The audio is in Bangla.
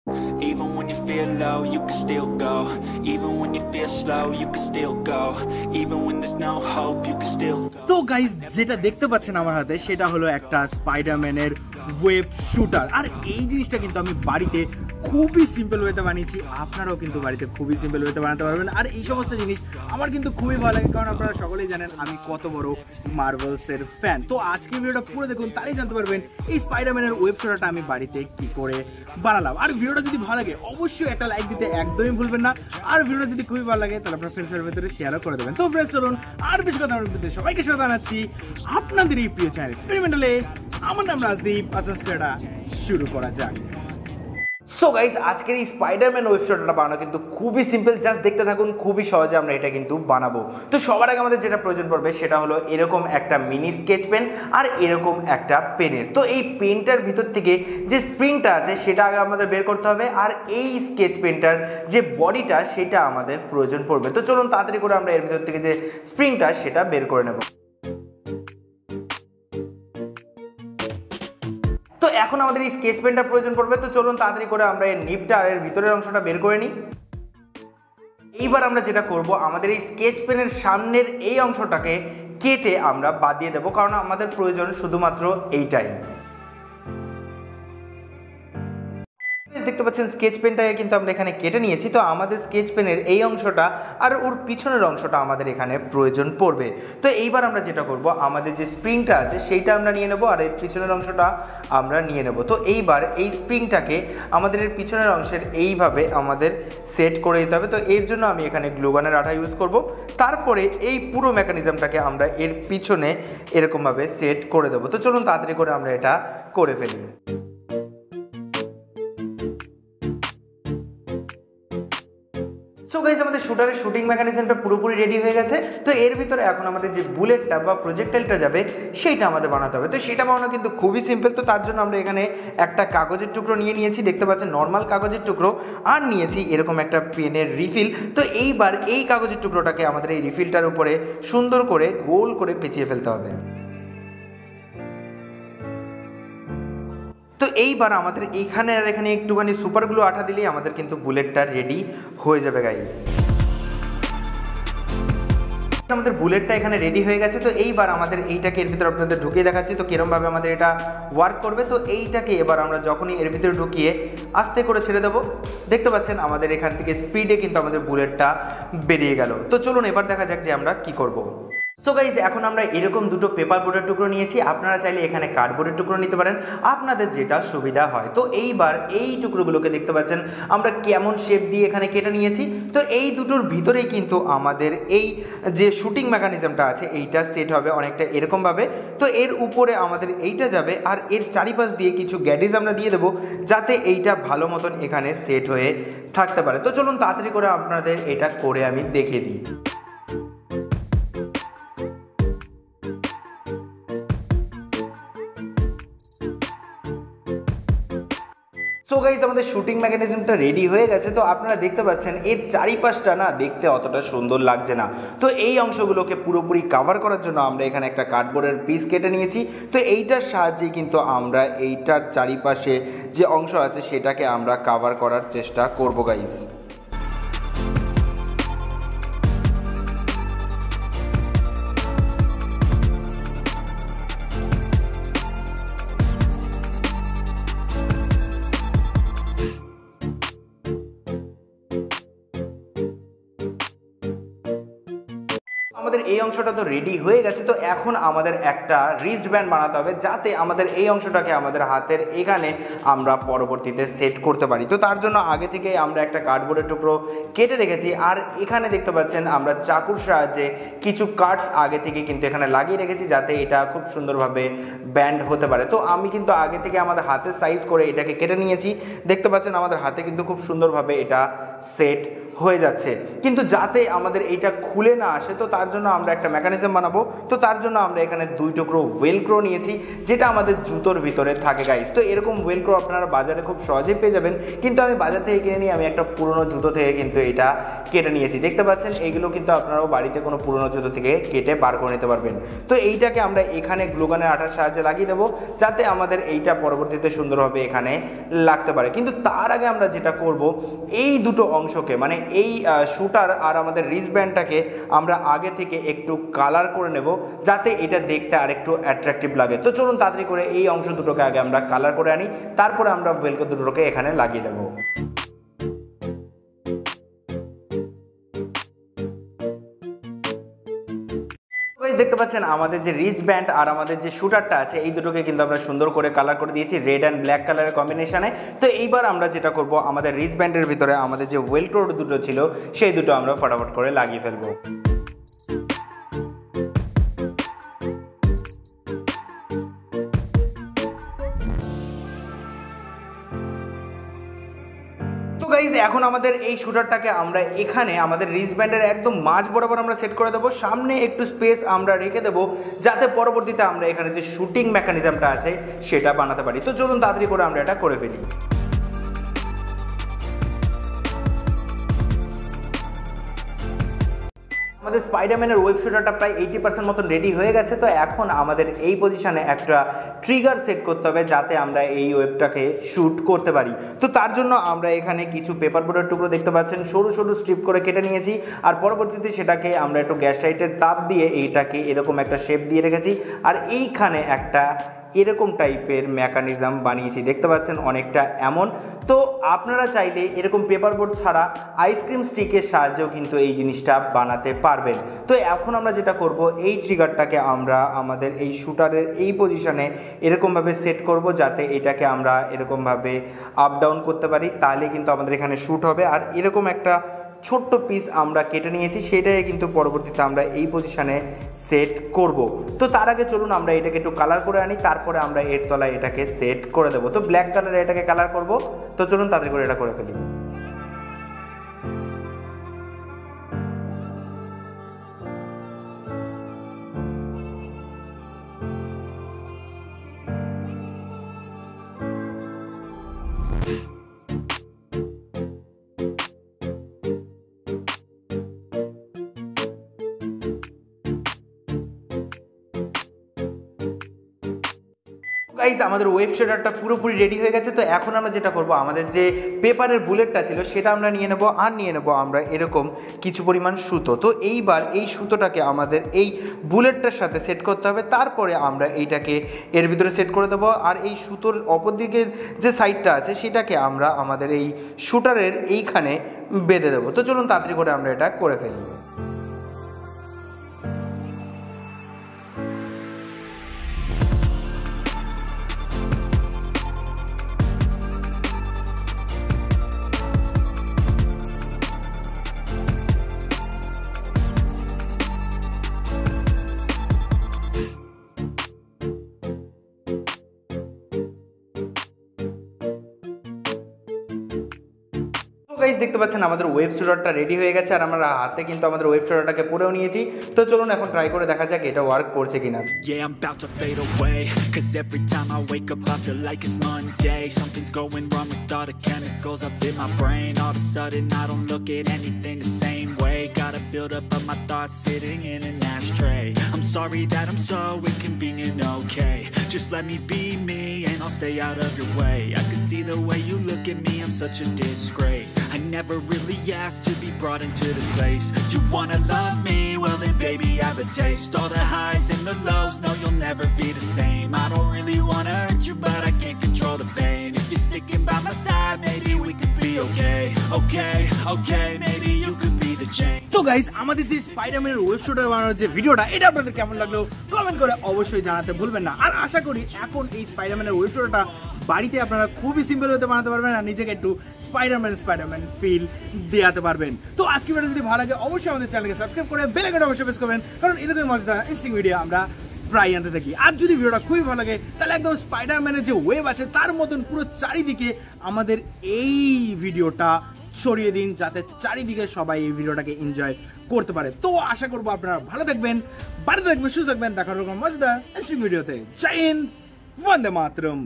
Even when you feel low, you can still go. Even when you feel slow, you can still go. Even when there's no hope, you can still go. তো গাইস, যেটা দেখতে পাচ্ছেন আমার হাতে সেটা হলো একটা স্পাইডারম্যানের ওয়েব শুটার। আর এই জিনিসটা কিন্তু আমি বাড়িতে খুবই সিম্পল ওয়েতে বানিয়েছি। আপনারাও কিন্তু বাড়িতে খুবই সিম্পল ওয়েতে বানাতে পারবেন। আর এই সমস্ত জিনিস আমার কিন্তু খুবই ভালো লাগে, কারণ আপনারা সকলেই জানেন আমি কত বড় মার্ভেলসের ফ্যান। তো আজকে ভিডিওটা পুরো দেখুন, তাই জানতে পারবেন এই স্পাইডারম্যানের ওয়েব শুটারটা আমি বাড়িতে কি করে বানালাম। আর ভিডিওটা যদি ভালো লাগে অবশ্যই একটা লাইক দিতে একদমই ভুলবেন না। আর ভিডিওটা যদি খুবই ভালো লাগে তাহলে আপনার ফ্রেন্ডসের ভিতরে শেয়ারও করে দেবেন। তো ফ্রেন্ডস, চলুন আর বেশি কথা বলতে সবাইকে স্বাগত জানাচ্ছি আপনাদের এই প্রিয় চ্যানেল এক্সপেরিমেন্টালে। আমার নাম রাজদীপ। আজকেটা শুরু করা যাক। সো গাইজ, আজকের এই স্পাইডারম্যান ওয়েবসাইটটা বানানো কিন্তু খুবই সিম্পল। জাস্ট দেখতে থাকুন, খুবই সহজে আমরা এটা কিন্তু বানাবো। তো সবার আগে আমাদের যেটা প্রয়োজন পড়বে সেটা হলো এরকম একটা মিনি স্কেচ পেন আর এরকম একটা পেনের। তো এই পেনটার ভিতর থেকে যে স্প্রিংটা আছে সেটা আগে আমাদের বের করতে হবে, আর এই স্কেচ পেনটার যে বডিটা সেটা আমাদের প্রয়োজন পড়বে। তো চলুন তাড়াতাড়ি করে আমরা এর ভিতর থেকে যে স্প্রিংটা সেটা বের করে নেব। তো এখন আমাদের এই স্কেচ পেনটা প্রয়োজন পড়বে। তো চলুন তাড়াতাড়ি করে আমরা এর নিপটা আর এর ভিতরের অংশটা বের করে নিই। এইবার আমরা যেটা করব, আমাদের এই স্কেচ পেনের সামনের এই অংশটাকে কেটে আমরা বাদ দিয়ে দেবো, কারণ আমাদের প্রয়োজন শুধুমাত্র এইটাই। দেখতে পাচ্ছেন স্কেচ পেনটাকে কিন্তু আমরা এখানে কেটে নিয়েছি। তো আমাদের স্কেচ পেনের এই অংশটা আর ওর পিছনের অংশটা আমাদের এখানে প্রয়োজন পড়বে। তো এইবার আমরা যেটা করব, আমাদের যে স্প্রিংটা আছে সেইটা আমরা নিয়ে নেব, আর এর পিছনের অংশটা আমরা নিয়ে নেব। তো এইবার এই স্প্রিংটাকে আমাদের এর পিছনের অংশের এইভাবে আমাদের সেট করে দিতে হবে। তো এর জন্য আমি এখানে গ্লুগানের আঠা ইউজ করব। তারপরে এই পুরো মেকানিজমটাকে আমরা এর পিছনে এরকমভাবে সেট করে দেবো। তো চলুন তাড়াতাড়ি করে আমরা এটা করে ফেলি। সো গাইস, আমাদের শুটারের শুটিং মেকানিজমটা পুরোপুরি রেডি হয়ে গেছে। তো এর ভিতরে এখন আমাদের যে বুলেটটা বা প্রজেক্টাইলটা যাবে সেইটা আমাদের বানাতে হবে। তো সেটা বানানো কিন্তু খুবই সিম্পল। তো তার জন্য আমরা এখানে একটা কাগজের টুকরো নিয়ে নিয়েছি, দেখতে পাচ্ছেন নর্মাল কাগজের টুকরো, আর নিয়েছি এরকম একটা পেনের রিফিল। তো এইবার এই কাগজের টুকরোটাকে আমাদের এই রিফিলটার উপরে সুন্দর করে গোল করে পেঁচিয়ে ফেলতে হবে। তো এইবার আমাদের এইখানে আর এখানে একটুখানি সুপারগুলো আঠা দিলেই আমাদের কিন্তু বুলেটটা রেডি হয়ে যাবে গাইস। আমাদের বুলেটটা এখানে রেডি হয়ে গেছে। তো এইবার আমাদের এইটাকে এর ভিতরে আপনাদের ঢুকিয়ে দেখাচ্ছি তো কিরমভাবে আমাদের এটা ওয়ার্ক করবে। তো এইটাকে এবার আমরা যখনই এর ভিতরে ঢুকিয়ে আস্তে করে ছেড়ে দেবো, দেখতে পাচ্ছেন আমাদের এখান থেকে স্পিডে কিন্তু আমাদের বুলেটটা বেরিয়ে গেল। তো চলুন এবার দেখা যাক যে আমরা কি করব। সো গাইজ, এখন আমরা এরকম দুটো পেপার বোর্ডের টুকরো নিয়েছি। আপনারা চাইলে এখানে কার্ডবোর্ডের টুকরো নিতে পারেন, আপনাদের যেটা সুবিধা হয়। তো এইবার এই টুকরোগুলোকে দেখতে পাচ্ছেন আমরা কেমন শেপ দিয়ে এখানে কেটে নিয়েছি। তো এই দুটোর ভিতরেই কিন্তু আমাদের এই যে শুটিং মেকানিজমটা আছে এইটা সেট হবে অনেকটা এরকমভাবে। তো এর উপরে আমাদের এইটা যাবে, আর এর চারিপাশ দিয়ে কিছু গ্যাডিজ আমরা দিয়ে দেবো, যাতে এইটা ভালো মতন এখানে সেট হয়ে থাকতে পারে। তো চলুন তাড়াতাড়ি করে আপনাদের এটা করে আমি দেখিয়ে দিই। সো গাইজ, আমাদের শুটিং মেকানিজমটা রেডি হয়ে গেছে। তো আপনারা দেখতে পাচ্ছেন এর চারিপাশটা না দেখতে অতটা সুন্দর লাগছে না। তো এই অংশগুলোকে পুরোপুরি কভার করার জন্য আমরা এখানে একটা কার্ডবোর্ডের পিস কেটে নিয়েছি। তো এইটার সাহায্যে কিন্তু আমরা এইটার চারিপাশে যে অংশ আছে সেটাকে আমরা কভার করার চেষ্টা করব গাইজ। আমাদের এই অংশটা তো রেডি হয়ে গেছে। তো এখন আমাদের একটা রিস্ট ব্যান্ড বানাতে হবে, যাতে আমাদের এই অংশটাকে আমাদের হাতের এখানে আমরা পরবর্তীতে সেট করতে পারি। তো তার জন্য আগে থেকে আমরা একটা কার্ডবোর্ডের টুকরো কেটে রেখেছি, আর এখানে দেখতে পাচ্ছেন আমরা চাকুর সাহায্যে কিছু কাটস আগে থেকে কিন্তু এখানে লাগিয়ে রেখেছি, যাতে এটা খুব সুন্দরভাবে ব্যান্ড হতে পারে। তো আমি কিন্তু আগে থেকে আমাদের হাতের সাইজ করে এটাকে কেটে নিয়েছি, দেখতে পাচ্ছেন আমাদের হাতে কিন্তু খুব সুন্দরভাবে এটা সেট হয়ে যাচ্ছে, কিন্তু যাতে আমাদের এইটা খুলে না আসে তো তার জন্য আমরা একটা মেকানিজম বানাবো। তো তার জন্য আমরা এখানে 2 টুকরো ওয়েলক্রো নিয়েছি, যেটা আমাদের জুতোর ভিতরে থাকে গাইস। তো এরকম ওয়েলক্রো আপনারা বাজারে খুব সহজেই পেয়ে যাবেন, কিন্তু আমি বাজার থেকে কিনে নিয়ে আমি একটা পুরনো জুতো থেকে কিন্তু এটা কেটে নিয়েছি। দেখতে পাচ্ছেন এইগুলো কিন্তু আপনারাও বাড়িতে কোনো পুরনো জুতো থেকে কেটে বার করে নিতে পারবেন। তো এইটাকে আমরা এখানে গ্লুগানের আঠার সাহায্যে লাগিয়ে দেবো, যাতে আমাদের এইটা পরবর্তীতে সুন্দরভাবে এখানে লাগতে পারে। কিন্তু তার আগে আমরা যেটা করব, এই দুটো অংশকে মানে এই শুটার আর আমাদের রিস্টব্যান্ডটাকে আমরা আগে থেকে একটু কালার করে নেব, যাতে এটা দেখতে আর একটু অ্যাট্রাকটিভ লাগে। তো চলুন তাড়াতাড়ি করে এই অংশ দুটোকে আগে আমরা কালার করে আনি, তারপরে আমরা ওয়েলক্রো দুটোকে এখানে লাগিয়ে দেবো। দেখতে পাচ্ছেন আমাদের যে রিস্টব্যান্ড আর আমাদের যে শুটারটা আছে এই দুটোকে কিন্তু আমরা সুন্দর করে কালার করে দিয়েছি রেড অ্যান্ড ব্ল্যাক কালারের কম্বিনেশনে। তো এইবার আমরা যেটা করব, আমাদের রিস্টব্যান্ডের ভিতরে আমাদের যে ওয়েলক্রো দুটো ছিল সেই দুটো আমরা ফটাফট করে লাগিয়ে ফেলবো। গাইজ এখন আমাদের এই শুটারটাকে আমরা এখানে আমাদের রিস্টব্যান্ডের একদম মাঝ বরাবর আমরা সেট করে দেবো। সামনে একটু স্পেস আমরা রেখে দেবো, যাতে পরবর্তীতে আমরা এখানে যে শুটিং মেকানিজমটা আছে সেটা বানাতে পারি। তো চলুন তাড়াতাড়ি করে আমরা এটা করে ফেলি। আমাদের স্পাইডারম্যানের ওয়েব শুটারটা প্রায় 80% মতন রেডি হয়ে গেছে। তো এখন আমাদের এই পজিশনে একটা ট্রিগার সেট করতে হবে, যাতে আমরা এই ওয়েবটাকে শ্যুট করতে পারি। তো তার জন্য আমরা এখানে কিছু পেপার বোর্ডের টুকরো দেখতে পাচ্ছেন সরু সরু স্ট্রিপ করে কেটে নিয়েছি, আর পরবর্তীতে সেটাকে আমরা একটু গ্যাস লাইটের তাপ দিয়ে এইটাকে এরকম একটা শেপ দিয়ে রেখেছি, আর এইখানে একটা এরকম টাইপের মেকানিজম বানিয়েছি। দেখতে পাচ্ছেন অনেকটা এমন। তো আপনারা চাইলে এরকম পেপার বোর্ড ছাড়া আইসক্রিম স্টিকের সাহায্যেও কিন্তু এই জিনিসটা বানাতে পারবেন। তো এখন আমরা যেটা করব, এই ট্রিগারটাকে আমরা আমাদের এই শুটারের এই পজিশনে এরকমভাবে সেট করব, যাতে এটাকে আমরা এরকমভাবে আপ ডাউন করতে পারি, তাহলে কিন্তু আমাদের এখানে শ্যুট হবে। আর এরকম একটা ছোট্ট পিস আমরা কেটে নিয়েছি, সেটাই কিন্তু পরবর্তীতে আমরা এই পজিশনে সেট করব। তো তার আগে চলুন আমরা এটাকে একটু কালার করে আনি, তারপরে আমরা এর তলায় এটাকে সেট করে দেবো। তো ব্ল্যাক কালারে এটাকে কালার করব। তো চলুন তাড়াতাড়ি করে এটা করে ফেলি। গাইজ আমাদের ওয়েব শুটারটা পুরোপুরি রেডি হয়ে গেছে। তো এখন আমরা যেটা করব, আমাদের যে পেপারের বুলেটটা ছিল সেটা আমরা নিয়ে নেব, আর নিয়ে নেব আমরা এরকম কিছু পরিমাণ সুতো। তো এইবার এই সুতোটাকে আমাদের এই বুলেটটার সাথে সেট করতে হবে, তারপরে আমরা এইটাকে এর ভিতরে সেট করে দেবো। আর এই সুতোর অপর দিকের যে সাইডটা আছে সেটাকে আমরা আমাদের এই শুটারের এইখানে বেঁধে দেবো। তো চলুন তাড়াতাড়ি করে আমরা এটা করে ফেলি। গাইস দেখতে পাচ্ছেন আমাদের ওয়েব শুটারটা রেডি হয়ে গেছে, আর আমরা হাতে কিন্তু আমাদের ওয়েব শুটারটাকে পরেও নিয়েছি। তো চলুন এখন ট্রাই করে দেখা যাক এটা ওয়ার্ক করছে কিনা। Yeah, I'm about to fade away, 'cause every time I wake up I feel like it's Monday. Something's going wrong with all the chemicals up in my brain. All of a sudden I don't look at anything the same way. Gotta build up of my thoughts sitting in an ashtray. I'm sorry that I'm so inconvenient, okay? Just let me be me and I'll stay out of your way. I can see the way you look at me, I'm such a disgrace. I never really asked to be brought into this place. You wanna love me? Well then baby I have a taste. All the highs and the lows, no you'll never be the same. I don't really wanna hurt you but I can't control the pain. If you're sticking by my side, maybe we could be okay. Okay, maybe you could be the change. তো গাইস আমাদের যে স্পাইডারম্যানের ওয়েব শুটার বানানোর যে ভিডিওটা, এটা আপনাদের কেমন লাগলো কমেন্ট করে অবশ্যই জানাতে ভুলবেন না। আর আশা করি এখন এই স্পাইডারম্যানের ওয়েব শুটারটা বাড়িতে আপনারা খুবই সিম্পল হতে বানাতে পারবেন, আর নিজেকে একটু স্পাইডারম্যান ফিল দেওয়াতে পারবেন। তো আজকে ভিডিও যদি ভালো লাগে অবশ্যই আমাদের চ্যানেলকে সাবস্ক্রাইব করে বেল আইকনটা অবশ্যই প্রেস করবেন, কারণ এরকম মজাদার ইন্টারেস্টিং ভিডিও আমরা প্রায় আনতে থাকি। আর যদি ভিডিওটা খুবই ভালো লাগে তাহলে একদম স্পাইডারম্যানের যে ওয়েব আছে তার মতন পুরো চারিদিকে আমাদের এই ভিডিওটা ছড়িয়ে দিন যাতে চারিদিকে সবাই এই ভিডিওটাকে এনজয় করতে পারে। তো আশা করবো আপনারা ভালো থাকবেন, বাড়িতে থাকবেন, সুস্থ থাকবেন। দেখা হবে মজাদার ভিডিওতে। জয় হিন্দ, বন্দে মাতরম।